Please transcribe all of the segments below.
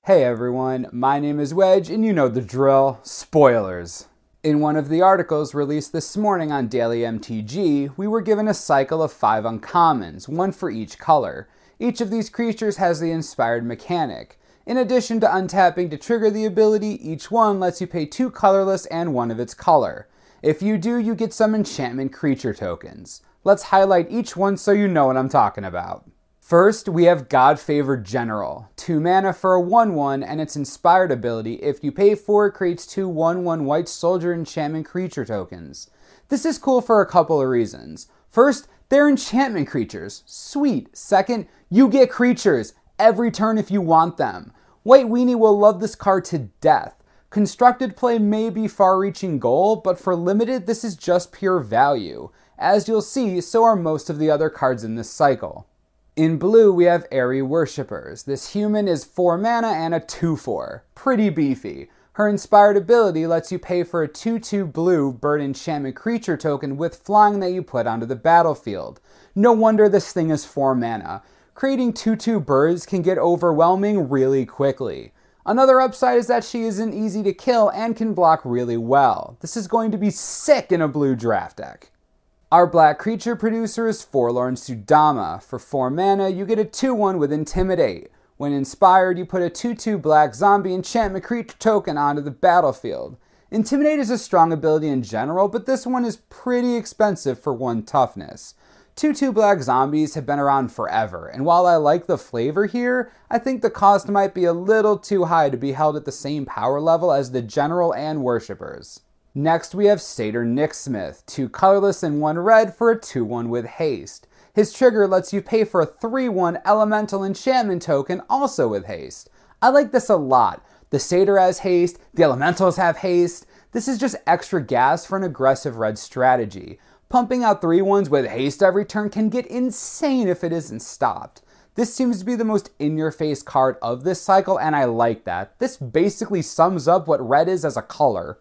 Hey everyone, my name is Wedge and you know the drill, spoilers. In one of the articles released this morning on Daily MTG, we were given a cycle of 5 uncommons, one for each color. Each of these creatures has the inspired mechanic. In addition to untapping to trigger the ability, each one lets you pay 2 colorless and 1 of its color. If you do, you get some enchantment creature tokens. Let's highlight each one so you know what I'm talking about. First, we have God-Favored General. 2 mana for a 1/1 and its inspired ability. If you pay 4, it creates 2 1/1 white soldier enchantment creature tokens. This is cool for a couple of reasons. First, they're enchantment creatures. Sweet. Second, you get creatures every turn if you want them. White Weenie will love this card to death. Constructed play may be far-reaching goal, but for limited, this is just pure value. As you'll see, so are most of the other cards in this cycle. In blue, we have Airy Worshipers. This human is 4 mana and a 2/4. Pretty beefy. Her inspired ability lets you pay for a 2/2 blue bird enchantment creature token with flying that you put onto the battlefield. No wonder this thing is 4 mana. Creating 2/2 birds can get overwhelming really quickly. Another upside is that she isn't easy to kill and can block really well. This is going to be sick in a blue draft deck. Our black creature producer is Forlorn Sudama. For 4 mana, you get a 2/1 with Intimidate. When inspired, you put a 2/2 black zombie enchantment creature token onto the battlefield. Intimidate is a strong ability in general, but this one is pretty expensive for 1 toughness. 2/2 black zombies have been around forever, and while I like the flavor here, I think the cost might be a little too high to be held at the same power level as the General and Worshippers. Next, we have Satyr Nixsmith, 2 colorless and 1 red for a 2/1 with haste. His trigger lets you pay for a 3/1 elemental enchantment token also with haste. I like this a lot. The Satyr has haste, the elementals have haste. This is just extra gas for an aggressive red strategy. Pumping out 3/1s with haste every turn can get insane if it isn't stopped. This seems to be the most in-your-face card of this cycle, and I like that. This basically sums up what red is as a color.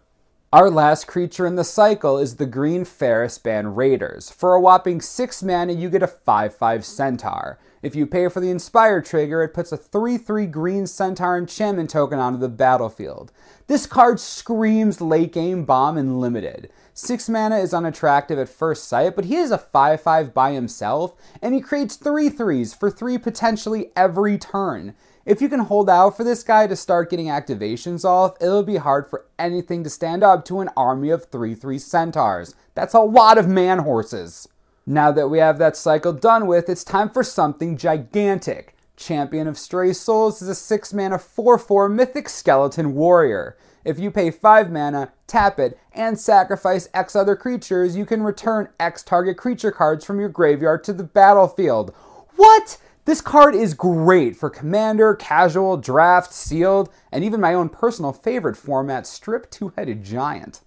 Our last creature in the cycle is the green Ferrous Band Raiders. For a whopping 6 mana, you get a 5/5 Centaur. If you pay for the Inspired trigger, it puts a 3/3 green Centaur enchantment token onto the battlefield. This card screams late game bomb and limited. 6 mana is unattractive at first sight, but he is a 5/5 by himself, and he creates 3/3s for 3 potentially every turn. If you can hold out for this guy to start getting activations off, it'll be hard for anything to stand up to an army of 3/3 centaurs. That's a lot of man horses. Now that we have that cycle done with, it's time for something gigantic. Champion of Stray Souls is a 6 mana 4/4 mythic skeleton warrior. If you pay 5 mana, tap it, and sacrifice X other creatures, you can return X target creature cards from your graveyard to the battlefield. What? This card is great for Commander, Casual, Draft, Sealed, and even my own personal favorite format, Strip Two-Headed Giant.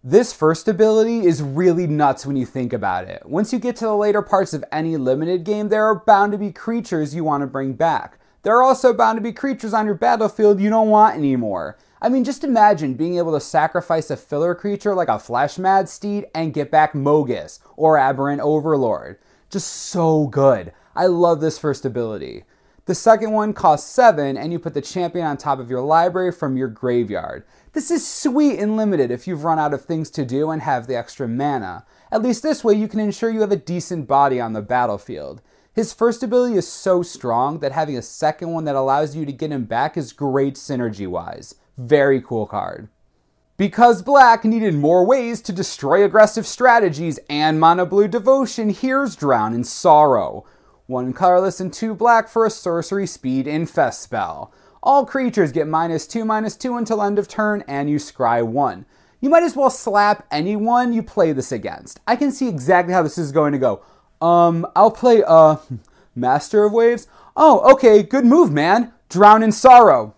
This first ability is really nuts when you think about it. Once you get to the later parts of any limited game, there are bound to be creatures you want to bring back. There are also bound to be creatures on your battlefield you don't want anymore. I mean, just imagine being able to sacrifice a filler creature like a Fleshmad Steed and get back Mogus or Aberrant Overlord. Just so good. I love this first ability. The second one costs 7, and you put the champion on top of your library from your graveyard. This is sweet and limited if you've run out of things to do and have the extra mana. At least this way you can ensure you have a decent body on the battlefield. His first ability is so strong that having a second one that allows you to get him back is great synergy-wise. Very cool card. Because black needed more ways to destroy aggressive strategies and mono blue devotion, here's Drown in Sorrow. 1 colorless and 2 black for a sorcery speed infest spell. All creatures get -2/-2 until end of turn, and you scry 1. You might as well slap anyone you play this against. I can see exactly how this is going to go. I'll play, Master of Waves? Oh, okay, good move, man. Drown in Sorrow.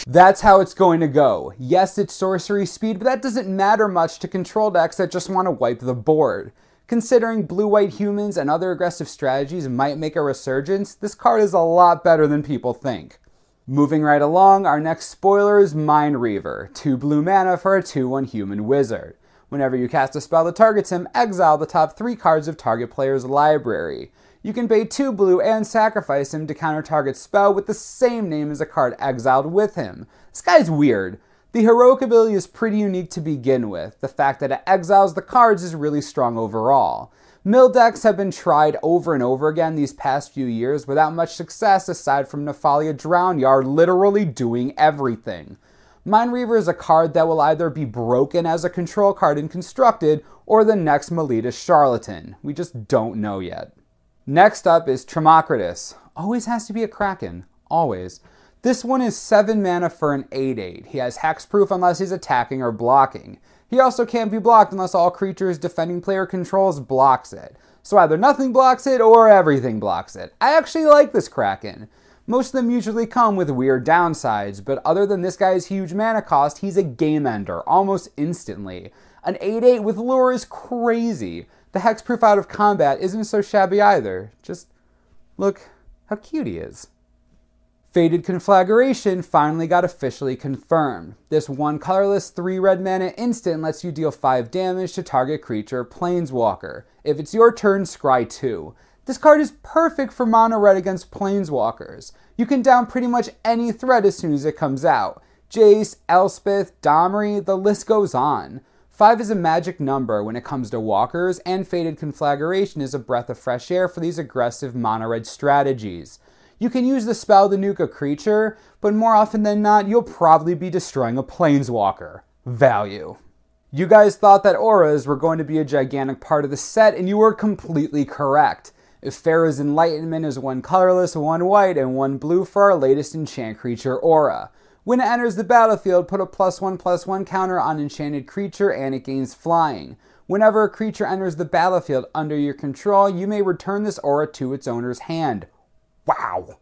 That's how it's going to go. Yes, it's sorcery speed, but that doesn't matter much to control decks that just want to wipe the board. Considering blue-white humans and other aggressive strategies might make a resurgence, this card is a lot better than people think. Moving right along, our next spoiler is Mindreaver, 2 blue mana for a 2/1 human wizard. Whenever you cast a spell that targets him, exile the top 3 cards of target player's library. You can pay 2 blue and sacrifice him to counter target spell with the same name as a card exiled with him. This guy's weird. The heroic ability is pretty unique to begin with. The fact that it exiles the cards is really strong overall. Mill decks have been tried over and over again these past few years without much success aside from Nephalia Drownyard literally doing everything. Mindreaver is a card that will either be broken as a control card in Constructed or the next Melita Charlatan. We just don't know yet. Next up is Tremocritus. Always has to be a Kraken. Always. This one is 7 mana for an 8/8. He has hexproof unless he's attacking or blocking. He also can't be blocked unless all creatures defending player controls blocks it. So either nothing blocks it or everything blocks it. I actually like this Kraken. Most of them usually come with weird downsides, but other than this guy's huge mana cost, he's a game ender almost instantly. An 8/8 with lure is crazy. The hexproof out of combat isn't so shabby either. Just look how cute he is. Fated Conflagration finally got officially confirmed. This 1 colorless 3 red mana instant lets you deal 5 damage to target creature Planeswalker. If it's your turn, scry 2. This card is perfect for mono red against Planeswalkers. You can down pretty much any threat as soon as it comes out. Jace, Elspeth, Domri, the list goes on. 5 is a magic number when it comes to walkers, and Fated Conflagration is a breath of fresh air for these aggressive mono red strategies. You can use the spell to nuke a creature, but more often than not, you'll probably be destroying a Planeswalker. Value. You guys thought that auras were going to be a gigantic part of the set, and you were completely correct. If Ferrous Enlightenment is 1 colorless, 1 white, and 1 blue for our latest enchant creature aura. When it enters the battlefield, put a +1/+1 counter on enchanted creature and it gains flying. Whenever a creature enters the battlefield under your control, you may return this aura to its owner's hand. Wow!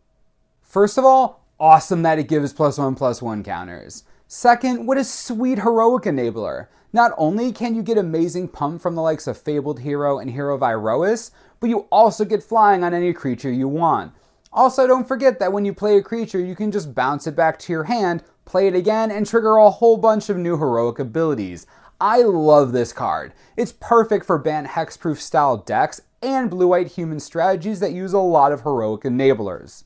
First of all, awesome that it gives +1/+1 counters. Second, what a sweet heroic enabler. Not only can you get amazing pump from the likes of Fabled Hero and Hero of Iroas, but you also get flying on any creature you want. Also, don't forget that when you play a creature, you can just bounce it back to your hand, play it again, and trigger a whole bunch of new heroic abilities. I love this card. It's perfect for Bant Hexproof style decks and blue-white human strategies that use a lot of heroic enablers.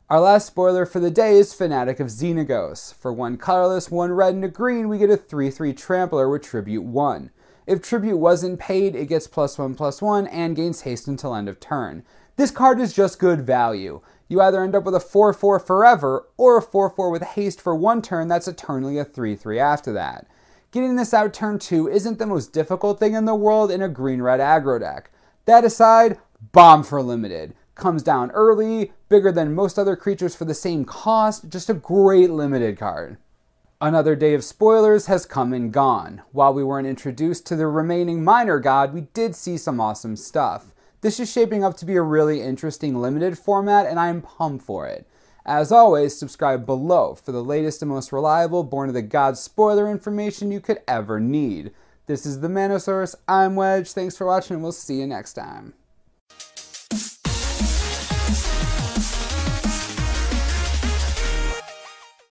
Our last spoiler for the day is Fanatic of Xena. For 1 colorless, 1 red, and a green, we get a 3/3 Trampler with Tribute 1. If Tribute wasn't paid, it gets +1/+1 and gains haste until end of turn. This card is just good value. You either end up with a 4/4 forever, or a 4/4 with haste for 1 turn that's eternally a 3/3 after that. Getting this out turn 2 isn't the most difficult thing in the world in a green-red aggro deck. That aside, bomb for limited. Comes down early, bigger than most other creatures for the same cost, just a great limited card. Another day of spoilers has come and gone. While we weren't introduced to the remaining minor god, we did see some awesome stuff. This is shaping up to be a really interesting limited format, and I am pumped for it. As always, subscribe below for the latest and most reliable Born of the Gods spoiler information you could ever need. This is the Manosaurus, I'm Wedge, thanks for watching, and we'll see you next time.